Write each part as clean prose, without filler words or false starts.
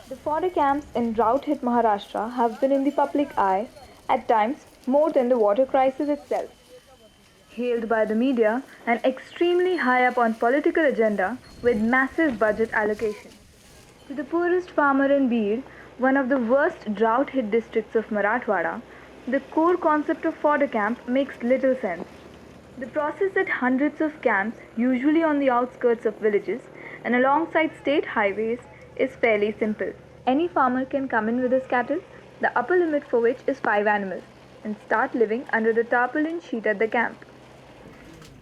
The fodder camps in drought hit Maharashtra have been in the public eye, at times more than the water crisis itself. Hailed by the media and extremely high up on political agenda with massive budget allocation. To the poorest farmer in Beed, one of the worst drought hit districts of Marathwada, the core concept of fodder camp makes little sense. The process at hundreds of camps, usually on the outskirts of villages and alongside state highways, is fairly simple. Any farmer can come in with his cattle, the upper limit for which is 5 animals, and start living under the tarpaulin sheet at the camp.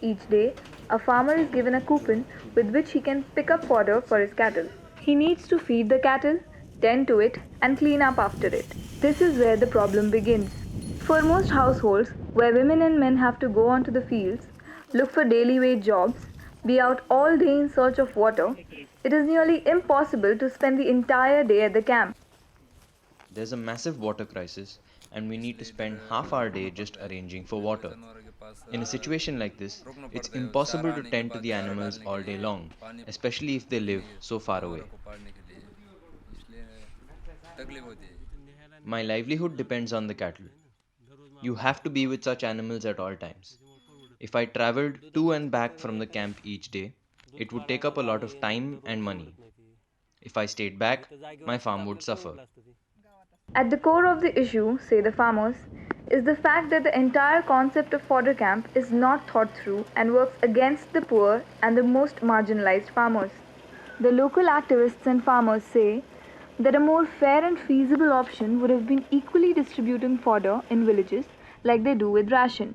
Each day, a farmer is given a coupon with which he can pick up fodder for his cattle. He needs to feed the cattle, tend to it, and clean up after it. This is where the problem begins. For most households, where women and men have to go onto the fields, look for daily wage jobs, be out all day in search of water, it is nearly impossible to spend the entire day at the camp. There's a massive water crisis, and we need to spend half our day just arranging for water. In a situation like this, it's impossible to tend to the animals all day long, especially if they live so far away. My livelihood depends on the cattle. You have to be with such animals at all times. If I traveled to and back from the camp each day, it would take up a lot of time and money. If I stayed back, my farm would suffer. At the core of the issue, say the farmers, is the fact that the entire concept of fodder camp is not thought through and works against the poor and the most marginalized farmers. The local activists and farmers say that a more fair and feasible option would have been equally distributing fodder in villages like they do with ration.